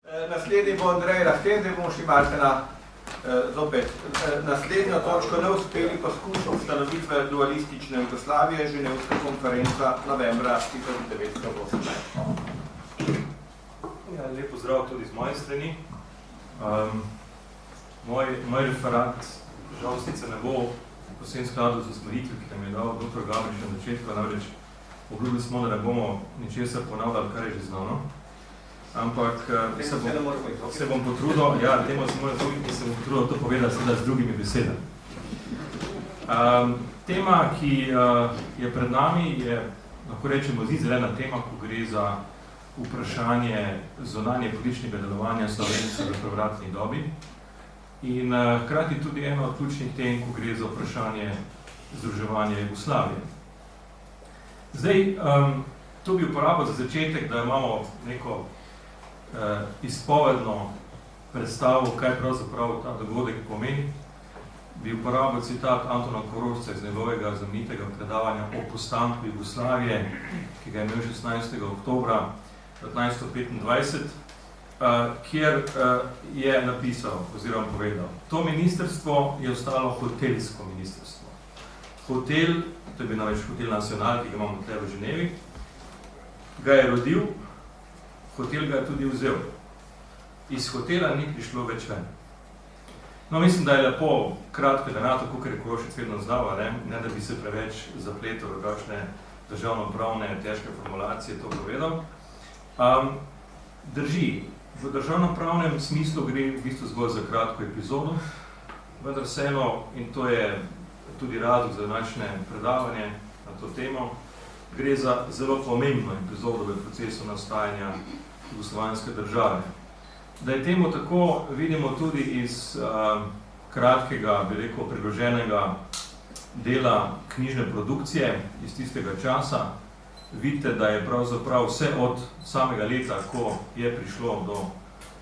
Naslednji bo Andrej Rahten, zdaj bomo šli malce na zopet naslednjo točko, neuspeli poskus ustanovitve dualistične Jugoslavije, Ženevska konferenca novembra 1918. Ja, lep pozdrav tudi z moje strani. Moj referat žal sicer ne bo posebno skladu z usmeritvijo, ki nam je dal dr. Gabrič na začetku, namreč obljubili smo, da ne bomo ničesar ponavljali, kar je že znano. Ampak se bom potrudil, ja, temu se moram tudi, se bom potrudil to povedati seveda z drugimi besedami. Tema, ki je pred nami, je, lahko rečemo, zelena tema, ko gre za vprašanje zunanje političnega delovanja Slovencev v povratni dobi. In hkrati tudi eno od ključnih tem, ko gre za vprašanje združevanja Jugoslavije. Zdaj, to bi uporabil za začetek, da imamo neko izpovedno predstavo, kaj pravzaprav ta dogodek pomeni, bi uporabil citat Antona Korošca iz njegovega znamenitega predavanja o postanku Jugoslavije, ki ga je imel 16. oktobra 1925, kjer je napisal oziroma povedal: to ministrstvo je ostalo hotelsko ministrstvo. Hotel, to je bil namreč Hotel Nacional, ki ga imamo tukaj v Ženevi, ga je rodil, hotel ga je tudi vzel. Iz hotela ni prišlo več ven. No, mislim, da je lepo kratko, da na to, kakor je Korošec vedno znal, ne da bi se preveč zapletel v kakšne državnopravne težke formulacije to povedal. Drži, v državnopravnem smislu gre v bistvu zgolj za kratko epizodo, vendar vseeno, in to je tudi razlog za današnje predavanje na to temo, gre za zelo pomembno epizodo v procesu nastajanja jugoslovanske države. Da je temu tako, vidimo tudi iz kratkega, bi rekel, priloženega dela knjižne produkcije iz tistega časa. Vidite, da je pravzaprav vse od samega leta, ko je prišlo do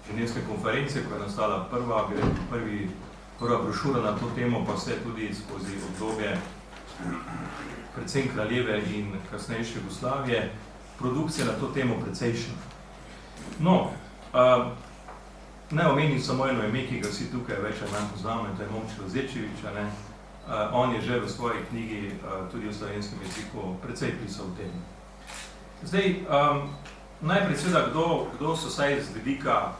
Ženevske konference, ko je nastala prva brošura na to temo, pa vse tudi skozi obdobje predvsem Kraljeve in kasnejše Jugoslavije, produkcija na to temo precejšnja. No, ne omenim samo eno ime, ki ga vsi tukaj več ali manj poznamo, in to je Momčilo Zečevič. On je že v svoji knjigi tudi v slovenskem jeziku precej pisal o tem. Zdaj, najprej seveda, kdo so saj z vidika,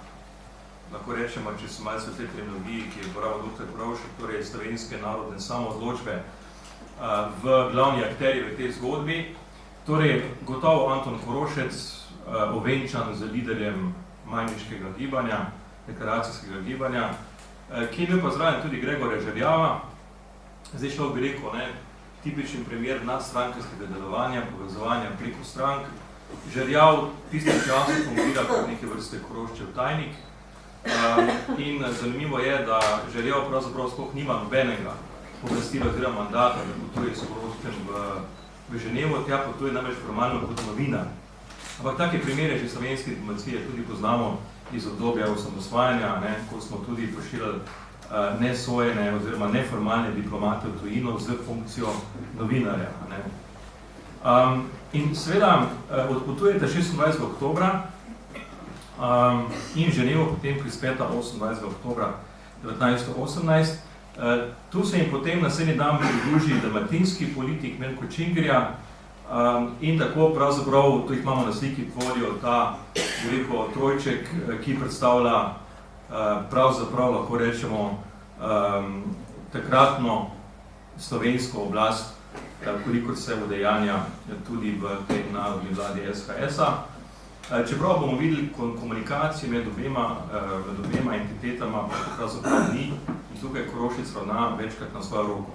lahko rečemo, če so malce v tej terminologiji, ki je uporabil dr. Krovšek, torej slovenske narodne samoodločbe, v glavni akterji v tej zgodbi. Torej, gotovo Anton Korošec, ovenčan z liderjem majniškega gibanja, deklaracijskega gibanja, ki je bil pa zraven tudi Gregorja Žerjava. Zdaj šlo bi rekel, tipičen primer nadstrankarskega delovanja, povezovanja preko strank. Žerjav tistem času fungira kot neke vrste Koroščev tajnik. In zanimivo je, da Žerjav pravzaprav sploh nima nobenega pooblastila oziroma mandata, da potuje s Koroščem v Ženevo, tja potuje namreč formalno kot novinar. Ampak take primere že slovenske diplomacije tudi poznamo iz obdobja osamosvajanja, ko smo tudi pošiljali nesojene oziroma neformalne diplomate v tujino z funkcijo novinarja. In seveda odpotujete 26. oktobra in Ženevo potem prispeta 28. oktobra 1918. Tu se jim potem naslednji dan pridruži dalmatinski politik Milko Čingerja in tako pravzaprav, tu jih imamo na sliki, tvorijo ta veliko trojček, ki predstavlja pravzaprav, lahko rečemo, takratno slovensko oblast, kolikor se udejanja tudi v tej narodni vladi SHS-a. Čeprav bomo videli komunikacije med obema entitetama, pa pravzaprav ni, in tukaj Korošec ravna večkrat na svojo roko.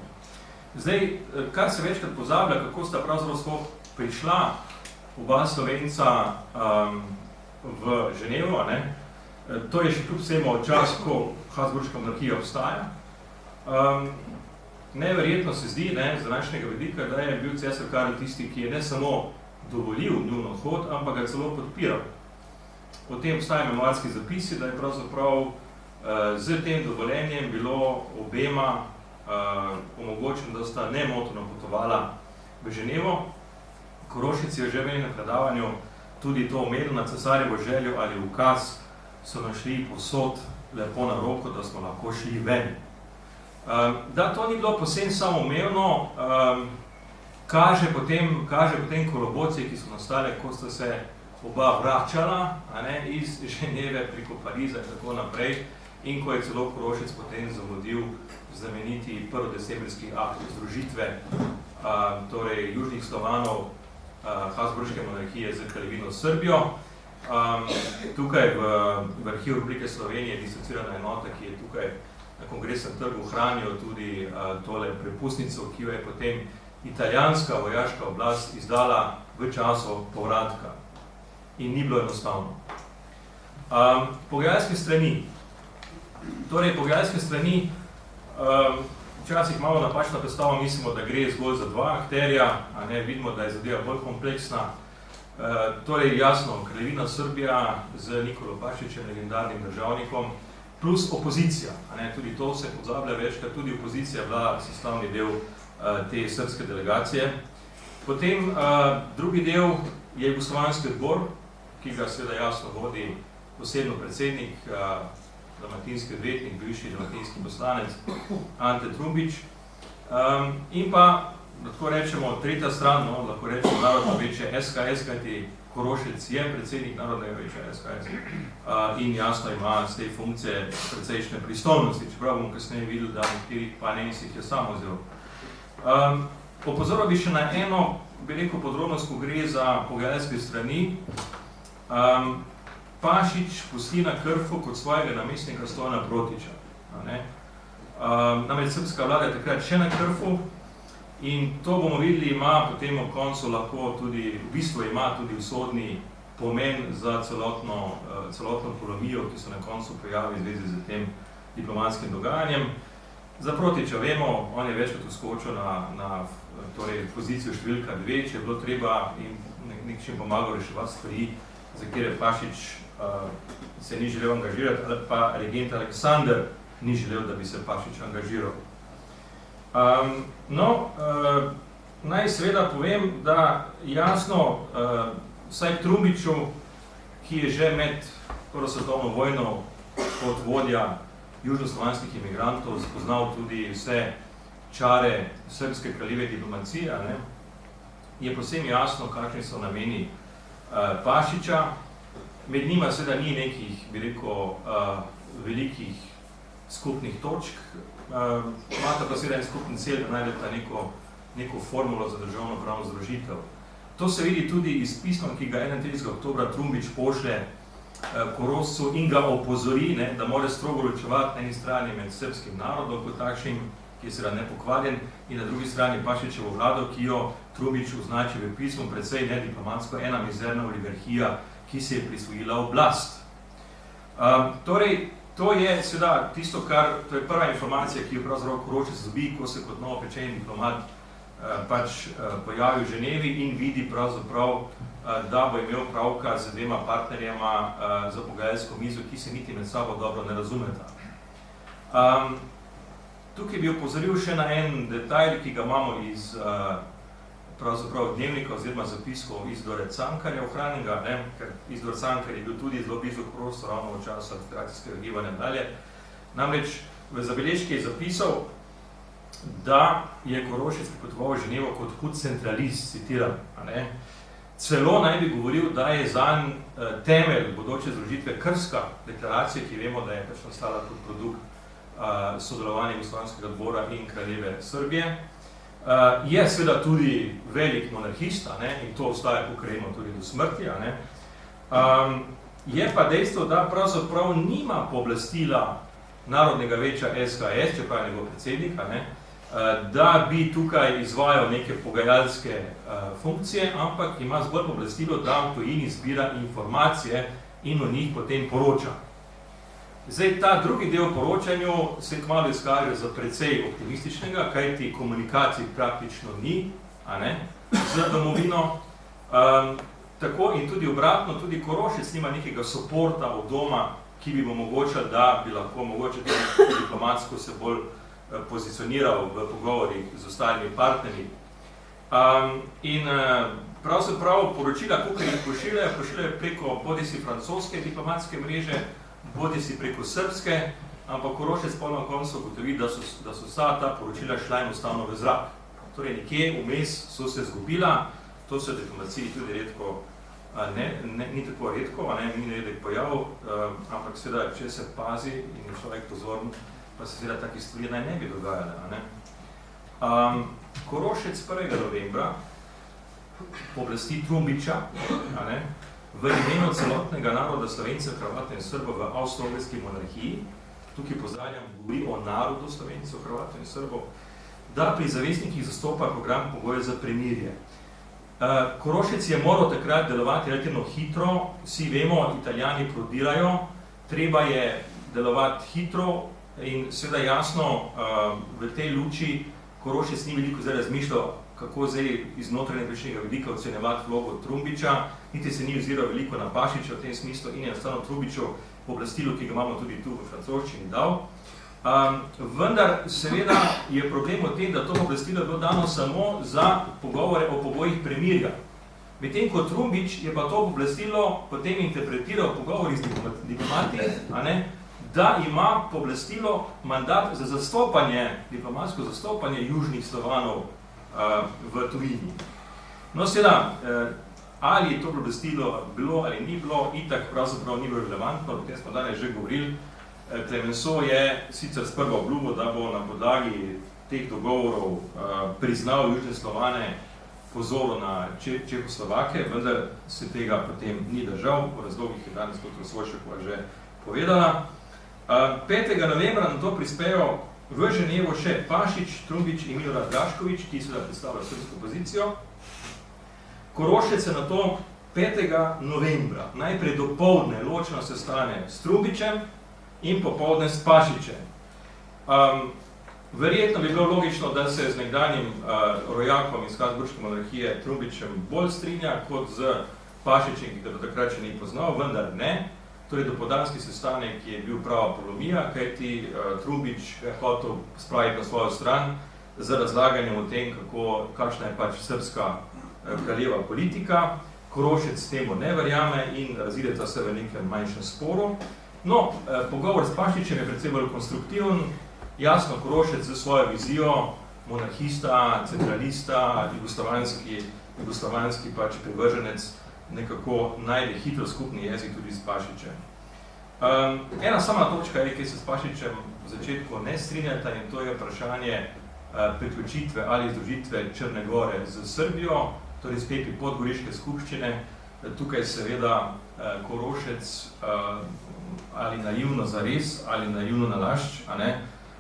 Zdaj, kar se večkrat pozablja, kako sta pravzaprav prišla oba Slovenca v Ženevo, to je še kljub vsemu čas, ko Habsburška monarhija obstaja. Neverjetno se zdi, z današnjega vidika, da je bil cesar Karel tisti, ki je ne samo dovolil njun odhod, ampak ga celo podpiral. O tem obstajajo memoarski zapisi, da je pravzaprav z tem dovoljenjem bilo obema omogočeno, da sta nemoteno potovala v Ženevo. Korošec je že v enem predavanju tudi to omenil na cesarjevo željo ali ukaz so našli povsod lepo na roko, da smo lahko šli ven. Da to ni bilo posebno samoumevno, kaže potem kolabocije, ki so nastale, ko sta se oba vračala, iz Ženeve preko Pariza in tako naprej, in ko je celo Korošec potem zavodil znameniti prvodecembrski akt združitve, torej južnih Slovanov Habsburške monarhije z Kraljevino Srbijo. Tukaj v Arhivu Republike Slovenije je dislocirana enota, ki je tukaj na Kongresnem trgu hranijo tudi tole prepustnico, ki jo je potem italijanska vojaška oblast izdala v času povratka. In ni bilo enostavno. Pogajalske strani. Torej, pogajalske strani, včasih malo napačna predstava, mislimo, da gre zgolj za dva akterja, vidimo, da je zadeva bolj kompleksna. Torej, jasno, Kraljevina Srbija z Nikolo Pašićem, legendarnim državnikom, plus opozicija. Tudi to se pozablja večkrat, tudi opozicija bila sestavni del te srbske delegacije. Potem drugi del je Jugoslovanski odbor, ki ga seveda jasno vodi posebno predsednik, dalmatinski odvetnik, bivši dalmatinski poslanec Ante Trumbić. In pa, lahko rečemo, tretja stran, lahko rečemo Narodno veče SKS, kajti Korošec je predsednik Narodnega veča SKS in jasno ima z te funkcije precejšnje pristojnosti, čeprav bomo kasneje videli, da nekterih pa ne si jih je samo vzel. Opozoril bi še na eno, bi rekel, podrobnost, ko gre za pogajalske strani. Pašić pusti na Krfu kot svojega namestnika Stojana Protića. Namreč srbska vlada je takrat še na Krfu in to bomo videli, ima potem ob koncu lahko tudi, v bistvu ima tudi usodni pomen za celotno polomijo, ki se na koncu pojavi v zvezi z tem diplomatskim dogajanjem. Za Protića vemo, on je večkrat uskočil na pozicijo številka 2, če je bilo treba in nekčim pomagal reševati stvari, za kjer Pašić se ni želel angažirati, ali pa regent Aleksander ni želel, da bi se Pašić angažiral. Naj seveda povem, da jasno, vsaj k Trumbiću, ki je že med Prvo svetovno vojno kot vodja južnoslovanskih imigrantov spoznal tudi vse čare srbske kraljeve diplomacije, je povsem jasno, kakšni so nameni Pašića. Med njima seveda ni nekih, bi rekel, velikih skupnih točk, imata pa seveda en skupni cilj, da najdeta neko formulo za državno pravno združitev. To se vidi tudi iz pisma, ki ga 31. oktobra Trumbić pošlje Korošcu in ga opozori, da mora strogo ločevati na eni strani med srbskim narodom kot takšnim, ki je seveda nepokvarjen, in na drugi strani Pašićevo vlado, ki jo Trumbić označi v pismu precej nediplomatsko, ena mizerna oligarhija, ki se je prisvojila oblast. Torej, to je seveda tisto, to je prva informacija, ki jo pravzaprav Korošec dobi, ko se kot novopečeni diplomat pojavi v Ženevi in vidi pravzaprav, da bo imel pravka z dvema partnerjema za pogajalsko mizo, ki se niti med sabo dobro ne razumeta. Tukaj bi opozoril še na en detajl, ki ga imamo iz pravzaprav dnevnika oziroma zapiskov Izidora Cankarja ohranjenega, ker Izidor Cankar je bil tudi zelo blizu Korošcu ravno v času administracijskega gibanja dalje. Namreč v zabeležki je zapisal, da je Korošec pripotoval v Ženevo kot hud centralist, citiram. Celo naj bi govoril, da je zanj temelj bodoče združitve Krška deklaracija, ki vemo, da je pač nastala kot produkt sodelovanja Jugoslovanskega odbora in Kraljeve Srbije. Je seveda tudi velik monarhist, in to ostaja pokrejeno tudi do smrti. Je pa dejstvo, da pravzaprav nima pooblastila Narodnega veča SKS, čeprav je njegov predsednik, da bi tukaj izvajal neke pogajalske funkcije, ampak ima zgolj pooblastilo, da v tujini zbira informacije in o njih potem poroča. Zdaj, ta drugi del poročanju se kmalu izkaže za precej optimističnega, kajti komunikacij praktično ni, z domovino. Tako in tudi obratno, tudi Korošec nima nekega suporta od doma, ki bi mu omogočal, da bi lahko mogoče tudi diplomatsko se bolj pozicioniral v pogovorih z ostalimi partnerji. In pravzaprav poročila, kakor jih pošiljajo preko bodisi francoske diplomatske mreže bodi si preko srbske, ampak Korošec pa na koncu ugotovi, da so vsa ta poročila šla enostavno v zrak. Torej, nekje vmes so se zgubila, to se v diplomaciji tudi redko, ni tako redko, ni redek pojav, ampak seveda, če se pazi in je človek pozoren, pa se seveda takih stvari naj ne bi dogajale. Korošec 1. novembra pooblasti Trumbiča v imenu celotnega naroda Slovencev, Hrvatov in Srbov v Avstro-Ogrski monarhiji, tukaj pozdravljam, govori o narodu Slovencev, Hrvatov in Srbov, da pri zavestnikih zastopa program pogoje za premirje. Korošec je moral takrat delovati relativno hitro, vsi vemo, Italijani prodirajo, treba je delovati hitro in seveda jasno v tej luči Korošec ni veliko zdaj razmišljal, kako zdaj iz notranjepolitičnega vidika ocenjevati vlogo Trumbiča, niti se ni oziral veliko na Pašiča v tem smislu in je enostavno Trumbiču pooblastilo, ki ga imamo tudi tu v francoščini, dal. Vendar seveda je problem v tem, da to pooblastilo je bilo dano samo za pogovore o pogojih premirja. Medtem ko Trumbič je pa to pooblastilo potem interpretiral pogovori z diplomati, da ima pooblastilo mandat za zastopanje, diplomatsko zastopanje južnih Slovanov v tujini. No, seveda, ali je to pooblastilo bilo ali ni bilo, itak pravzaprav ni bilo relevantno, o tem smo danes že govorili. Clemenceau je sicer sprva obljubil, da bo na podlagi teh dogovorov priznal južne Slovane po vzoru na Čehoslovake, vendar se tega potem ni držal, po razlogih je danes kot Svojšekova že povedala. 5. novembra na to prispejo v Ženevo še Pašič, Trumbič in Milorad Draškovič, ki seveda predstavlja srbsko pozicijo. Korošec se na to 5. novembra najprej dopoldne ločno sestane s Trumbičem in popoldne s Pašičem. Verjetno bi bilo logično, da se z nekdanjim rojakom iz Habsburške monarhije Trumbičem bolj strinja kot z Pašičem, ki ga do takrat še ni poznal, vendar ne. Torej, dopoldanski sestanek je bil prava polomija, kajti Trumbič je hotel spraviti na svojo stran z razlaganjem o tem, kakšna je pač srbska kraljeva politika. Korošec temu ne verjame in razideta se v nekem manjšem sporu. No, pogovor s Pašičem je predvsem bolj konstruktiven. Jasno, Korošec z svojo vizijo monarhista, centralista, jugoslovanski pač privrženec nekako najde hitro skupni jezik tudi s Pašičem. Ena sama točka je, ki se s Pašičem v začetku ne strinjata, in to je vprašanje priključitve ali združitve Črne Gore z Srbijo, torej sklepi podgoriške skupščine. Tukaj seveda Korošec ali naivno zares, ali naivno nalašč,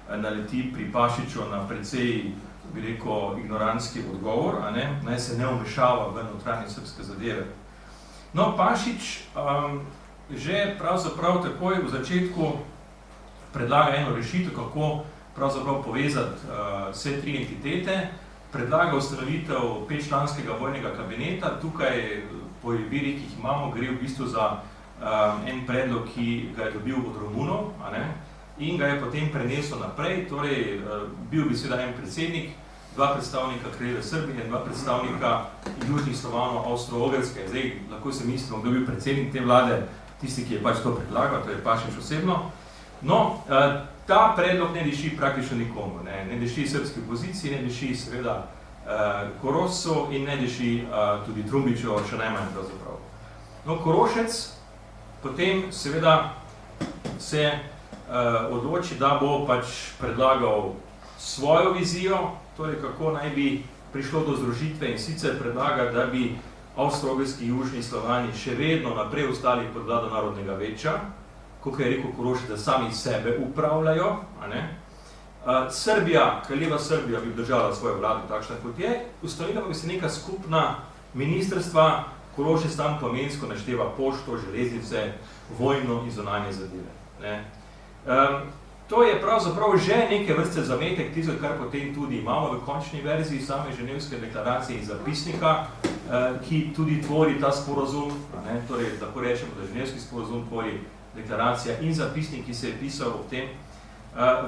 naleti pri Pašiču na precej, bi rekel, ignorantski odgovor, naj se ne vmešava v notranje srbske zadeve. No, Pašič že pravzaprav takoj v začetku predlaga eno rešitev, kako pravzaprav povezati vse tri entitete, predlaga ustanovitev 5-članskega vojnega kabineta. Tukaj po virih, ki jih imamo, gre v bistvu za en predlog, ki ga je dobil od Romunov, in ga je potem prenesel naprej, torej bil bi seveda en predsednik, 2 predstavnika Kraljeve Srbije in 2 predstavnika južnih Slovanov Avstro-Ogrske. Zdaj, lahko se mislimo, kdo bi predsednik te vlade, tisti, ki je pač to predlagal, to je Pašič osebno. No, ta predlog ne diši praktično nikomu, ne diši srbski opoziciji, ne diši seveda Korošcu in ne diši tudi Trumbiču, še najmanj pravzaprav. No, Korošec potem seveda se odloči, da bo pač predlagal svojo vizijo, torej kako naj bi prišlo do združitve, in sicer predlaga, da bi avstro-ogrski južni Slovani še vedno naprej ostali pod vlado narodnega večja, kot je rekel Korošec, da sami sebe upravljajo. Srbija, kraljeva Srbija bi držala svojo vlado takšna kot je, ustanovila bi se neka skupna ministrstva, Korošec tam pomensko našteva pošto, železnice, vojno in zunanje zadeve. To je pravzaprav že neke vrste zametek, tisto, kar potem tudi imamo v končni verziji same Ženevske deklaracije in zapisnika, ki tudi tvori ta sporazum, torej lahko rečemo, da Ženevski sporazum tvori deklaracija in zapisnik, ki se je pisal ob tem.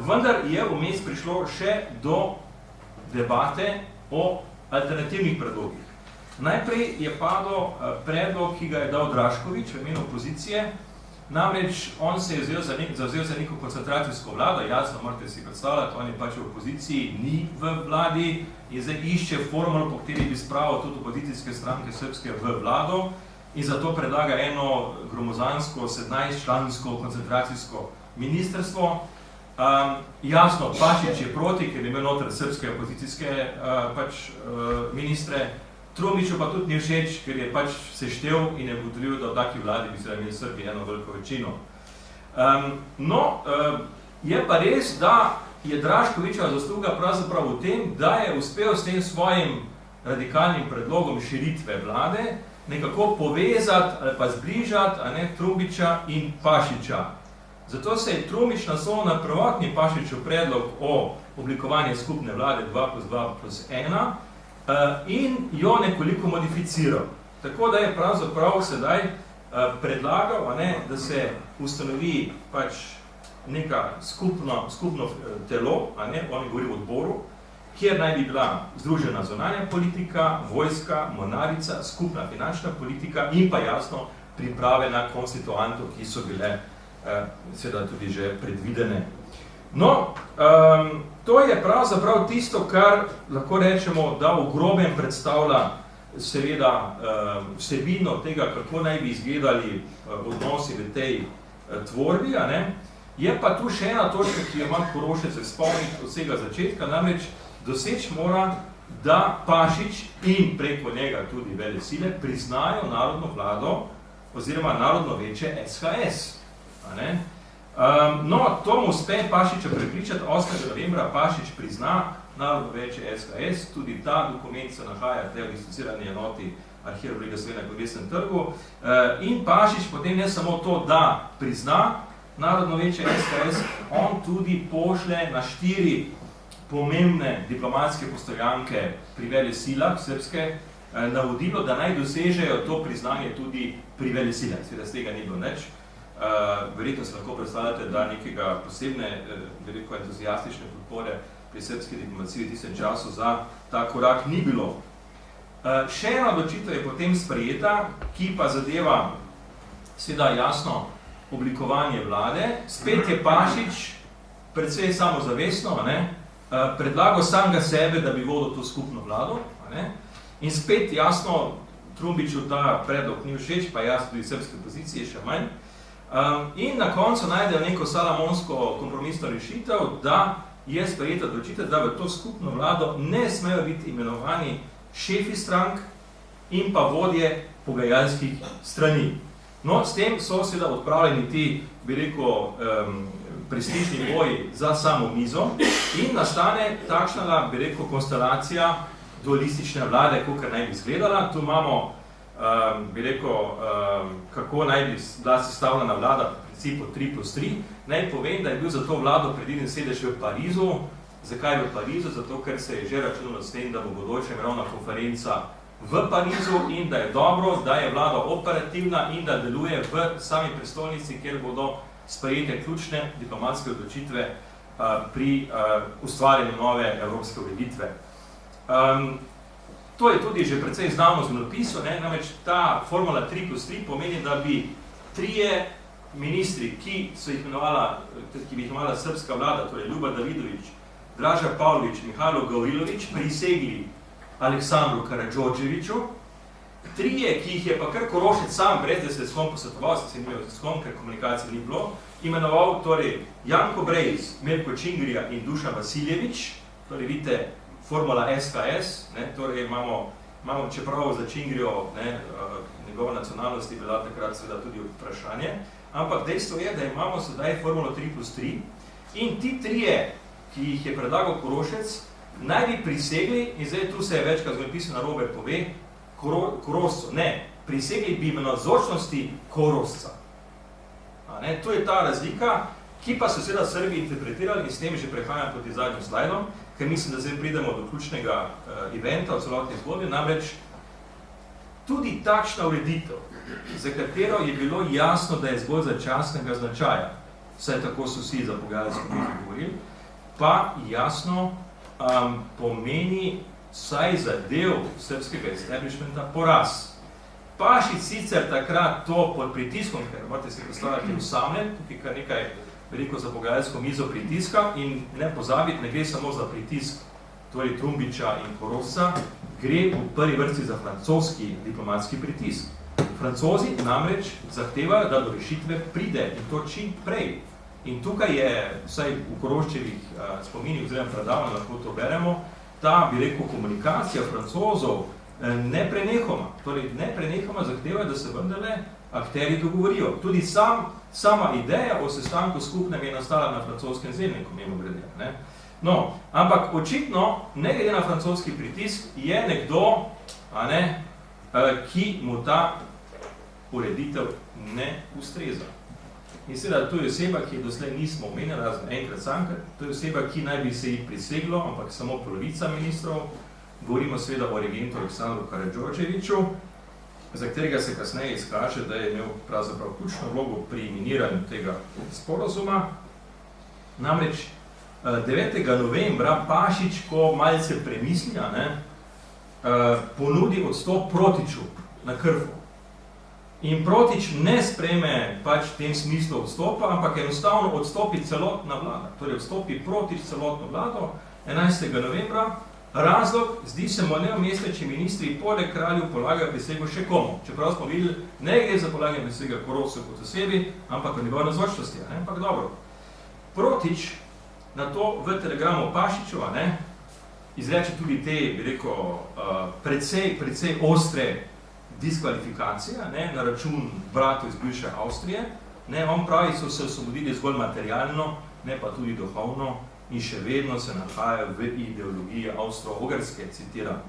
Vendar je vmes prišlo še do debate o alternativnih predlogih. Najprej je padel predlog, ki ga je dal Draškovič v imenu opozicije, Namreč on se je zavzel za neko koncentracijsko vlado, jasno, morate si predstavljati, on je pač v opoziciji, ni v vladi in zdaj išče formulo, po kateri bi spravil tudi opozicijske stranke srpske v vlado in zato predlaga eno gromozansko 17-člansko koncentracijsko ministrstvo. Jasno, Pašič je proti, ker je imel noter srpske opozicijske ministre, Trumbiču pa tudi ni všeč, ker je pač seštel in je ugotovil, da v taki vladi bi se imeli Srbi eno veliko večino. Je pa res, da je Draškovičeva zasluga pravzaprav v tem, da je uspel s tem svojim radikalnim predlogom širitve vlade nekako povezati ali pa zbližati Trumbiča in Pašiča. Zato se je Trumbič naslonil na prvotni Pašičev predlog o oblikovanju skupne vlade 2+2+1 in jo nekoliko modificiral. Tako da je pravzaprav sedaj predlagal, da se ustanovi pač neka skupno telo, on je govoril o odboru, kjer naj bi bila združena zunanja politika, vojska, mornarica, skupna finančna politika in pa jasno priprave na konstituantov, ki so bile seveda tudi že predvidene. No, to je pravzaprav tisto, kar lahko rečemo, da v grobem predstavlja seveda vsebino tega, kako naj bi izgledali odnosi v tej tvorbi. Je pa tu še ena točka, ki jo imam Korošec spomniti od vsega začetka, namreč doseči mora, da Pašič in preko njega tudi velesile priznajo narodno vlado oziroma narodno večje SHS. No, to mu uspe Pašiča prepričati, 8. novembra Pašič prizna narodno večje SHS, tudi ta dokument se nahaja v listicirani enoti Arhiva Republike Slovenije na Kongresnem trgu in Pašič potem ne samo to, da prizna narodno večje SHS, on tudi pošle na 4 pomembne diplomatske postojanke pri velesilah srpske navodilo, da naj dosežejo to priznanje tudi pri velesilah. Seveda z tega ni bilo nič. Verjetno se lahko predstavljate, da nekega posebne, veliko entuzijastične podpore pri srpski diplomaciji v tistem času za ta korak ni bilo. Še ena odločitev je potem sprejeta, ki pa zadeva seveda jasno oblikovanje vlade. Spet je Pašič precej samozavestno predlagal samega sebe, da bi vodil to skupno vlado. In spet jasno Trumbiču ta predlog ni všeč, pa jasno tudi srpske pozicije še manj. In na koncu najdejo neko salamonsko kompromisno rešitev, da je sprejeta odločitev, da v to skupno vlado ne smejo biti imenovani šefi strank in pa vodje pogajalskih strani. No, s tem so seveda odpravljeni ti, bi rekel, prestižni boji za samo mizo in nastane takšna, bi rekel, konstelacija dualistične vlade, kakor naj bi izgledala. Tu imamo, bi rekel, kako naj bi bila sestavljena vlada v principu 3+3. Naj povem, da je bil za to vlado predviden sedež v Parizu. Zakaj v Parizu? Zato, ker se je že računalo s tem, da bo bodoča mirovna konferenca v Parizu in da je dobro, da je vlada operativna in da deluje v sami prestolnici, kjer bodo sprejete ključne diplomatske odločitve pri ustvarjanju nove evropske ureditve. To je tudi že precej znano z napisu, namreč ta formula 3+3 pomeni, da bi 3 ministri, ki bi jih imela srpska vlada, torej Ljuba Davidović, Draža Pavlović, Mihajlo Gavrilović, prisegli Aleksandru Karadžordževiću, 3, ki jih je pa kar Korošec sam, brez da se s kom posvetoval, se ni imel s kom, ker komunikacije ni bilo, imenoval torej Janko Brejc, Mirko Čingrija in Dušan Vasiljević, torej vidite formula SHS, torej imamo, čeprav za Čingrijo, njegova nacionalnost je bila takrat seveda tudi vprašanje, ampak dejstvo je, da imamo sedaj formulo 3+3 in ti 3, ki jih je predlagal Korošec, naj bi prisegli, in zdaj tu se je večkrat zgodopisa narobe pove, Koroscu, prisegli bi v navzočnosti Korosca. To je ta razlika, ki pa so seveda Srbi interpretirali in s tem že prehajam proti zadnjim slajdom, ker mislim, da zdaj pridemo do ključnega eventa v celotni zgodbi, namreč tudi takšna ureditev, za katero je bilo jasno, da je zgolj začasnega značaja, vsaj tako so vsi za pogajalsko mizo govorili, pa jasno pomeni vsaj za del srpskega establishmenta poraz. Pašič sicer takrat to pod pritiskom, ker morate si predstavljati osamljen, tukaj kar nekaj veliko za pogajalsko mizo pritiska in ne pozabiti, ne gre samo za pritisk torej Trumbiča in Korošca, gre v prvi vrsti za francoski diplomatski pritisk. Francozi namreč zahtevajo, da do rešitve pride in to čim prej. In tukaj je, vsaj v Koroščevih spominih oziroma predavanj lahko to beremo, ta, bi rekel, komunikacija Francozov neprenehoma, torej neprenehoma zahtevajo, da se vendarle akterji dogovorijo. Tudi sama ideja o sestanku skupnem je nastala na francoskem zelniku, mimogrede, ne. No, ampak očitno, ne glede na francoski pritisk, je nekdo, ki mu ta ureditev ne ustreza. In seveda, to je oseba, ki doslej nismo omenjali, razen enkrat samkrat, to je oseba, ki naj bi se jih priseglo, ampak samo polovica ministrov. Govorimo seveda o regentu Aleksandru Karadžordževiću, za katerega se kasneje izkaže, da je imel pravzaprav ključno vlogo pri miniranju tega sporazuma. Namreč 9. novembra Pašič, ko malce premisli, ponudi odstop Protiću na Krfu. In Protić ne sprejme pač v tem smislu odstopa, ampak enostavno odstopi celotna vlada. Torej odstopi Protić celotno vlado 11. novembra. Razlog, zdi se mu neumestno, če ministri poleg kralju polagajo prisego še komu. Čeprav smo videli, ne gre za polaganje prisega Korošcu kot osebi, ampak v njegovi navzočnosti. Ampak dobro. Protić na to v telegramu Pašiču izreče tudi te, bi rekel, precej ostre diskvalifikacije na račun bratov iz bivše Avstrije. On pravi, so se osvobodili zgolj materialno, ne pa tudi duhovno in še vedno se nahajajo v ideologiji Avstro-Ogrske, citiram.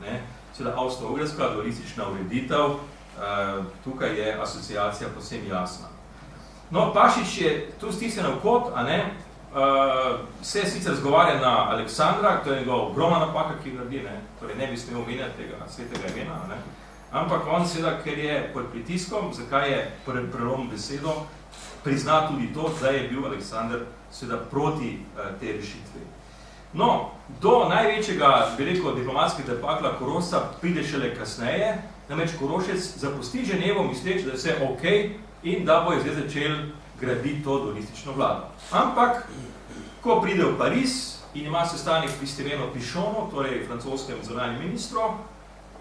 Seveda Avstro-Ogrska dualistična ureditev, tukaj je asociacija povsem jasna. No, Pašič je tu stisnjen v kot, se sicer zgovarja na Aleksandra, to je njegova ogromna napaka, ki naredi, torej ne bi smel omenjati tega svetega imena, ampak on seveda, ker je pod pritiskom, zakaj je prelom besedo, prizna tudi to, da je bil Aleksander seveda proti te rešitvi. No, do največjega, bi rekel, diplomatskega debakla Korošca pride šele kasneje, namreč Korošec zapusti Ženevo, misleč, da je vse ok in da bo zdaj začel graditi to dualistično vlado. Ampak, ko pride v Pariz in ima sestanek pri Stéphane Pichonu, torej francoskem zunanjem ministru,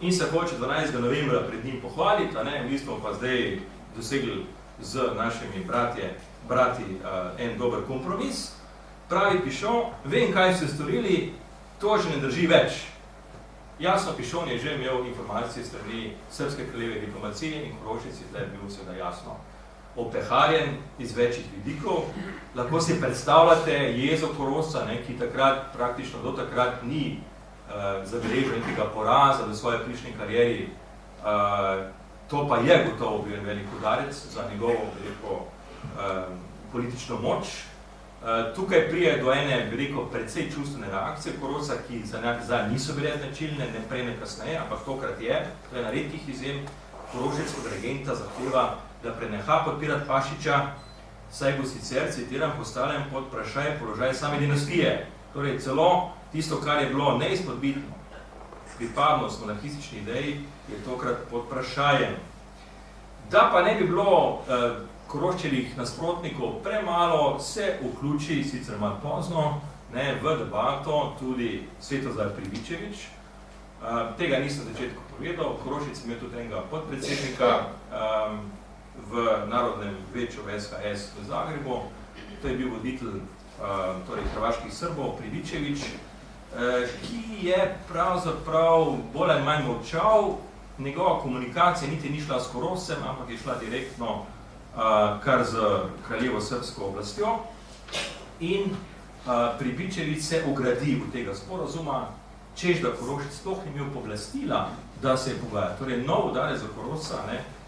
in se hoče 12. novembra pred njim pohvaliti, mi smo pa zdaj dosegli z našimi brati en dober kompromis, pravi Pichon, vem, kaj ste storili, to že ne drži več. Jasno, Pichon je že imel informacije strani srpske kraljeve diplomacije in Korošec je zdaj bil seveda jasno opeharjen iz večjih vidikov. Lahko si predstavljate jezo Korošca, ki takrat, praktično do takrat ni zabeležil nekega poraza v svoji politični karieri. To pa je gotovo bil velik udarec za njegovo politično moč. Tukaj prije do ene precej čustvene reakcije Korošca, ki za niso bile značilne, ne prej ne kasneje, ampak tokrat je, to je na redkih izjem, Korošec od regenta zahteva, da preneha podpirati Pašiča, saj bo sicer, citiram, postavljen pod vprašaj položaj same dinastije. Torej celo tisto, kar je bilo neizpodbitno, pripadnost monarhistični ideji, je tokrat pod vprašajem. Da pa ne bi bilo Koroščevih nasprotnikov premalo, se vključi, sicer malo pozno, v debato tudi Svetozar Pribičević. Tega nisem na začetku povedal, Korošec je imel tudi enega podpredsednika v Narodnem večju SHS v Zagrebu. To je bil voditelj hrvaških Srbov, Pribičević, ki je pravzaprav bolj ali manj molčal. Njegova komunikacija niti ni šla s Korošcem, ampak je šla direktno kar z kraljevo srbsko oblastjo. In Pribičević se ogradi v tega sporazuma, češ da Korošec sploh ni imel pooblastila, da se pogaja. Torej, nov udarec za Korošca,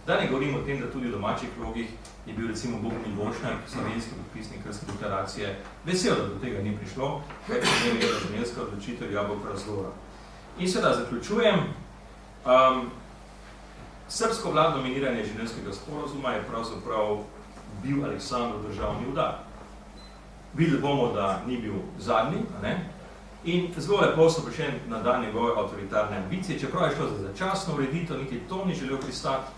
da ne govorim o tem, da tudi v domačih krogih je bil recimo Bogomil Bošnjak, slovenski podpisnik krstne deklaracije, vesel, da do tega ni prišlo, kaj je imela ženevska odločitev jabolk razdora. In seveda zaključujem, srbsko vladno miniranje ženevskega sporazuma je pravzaprav bil Aleksandrov državni udar. Videli bomo, da ni bil zadnji, in zelo lepo so prišli na dan njegove avtoritarne ambicije, čeprav je šlo za začasno ureditev, niti to ni želel pristati.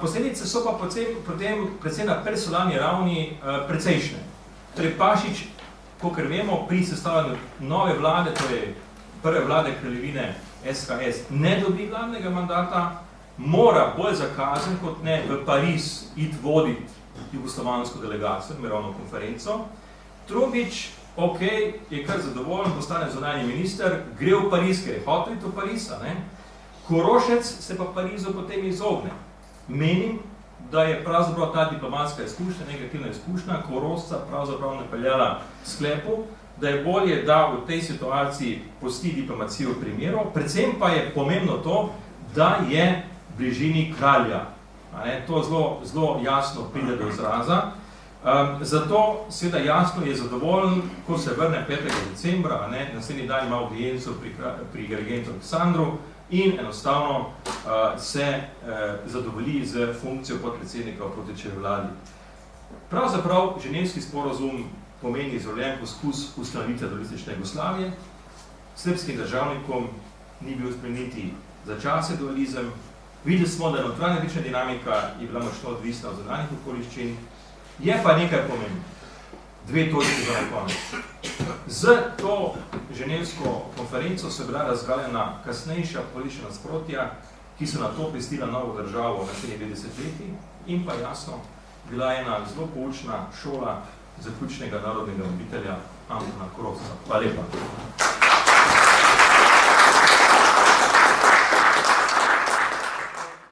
Posledice so pa predvsem na personalni ravni precejšnje. Torej Pašič, kakor vemo, pri sestavljanju nove vlade, torej prve vlade kraljevine SHS, ne dobi vladnega mandata, mora bolj zakazen kot ne v Pariz iti voditi jugoslovansko delegacijo, mirovno konferenco. Trumbič, ok, je kar zadovoljen, postane zunanji minister, gre v Pariz, ker je hotel iti v Pariz, ne? Korošec se pa Parizu potem izogne. Menim, da je pravzaprav ta diplomatska izkušnja, negativna izkušnja, Korošca pravzaprav napeljala sklepu, da je bolje, da v tej situaciji pusti diplomacijo v primeru, predvsem pa je pomembno to, da je v bližini kralja. To zelo jasno pride do izraza. Zato seveda jasno je zadovoljen, ko se vrne 5. decembra, naslednji dan ima audienco pri regentu Aleksandru in enostavno se zadovolji z funkcijo podpredsednika v Protičevi vladi. Pravzaprav ženevski sporazum pomeni izvoljen poskus ustanovitve dualistične Jugoslavije. Srbskim državnikom ni bil spremeniti začasni dualizem. Videli smo, da notranja politična dinamika je bila močno odvisna od zunanjih okoliščin. Je pa nekaj pomembno. Dve točke za konec. Z to ženevsko konferenco so bila razgaljena kasnejša politična nasprotja, ki so na to pristila novo državo na 90 leti in pa jasno bila ena zelo poučna šola zaključnega narodnega voditelja Antona Korošca. Hvala lepa.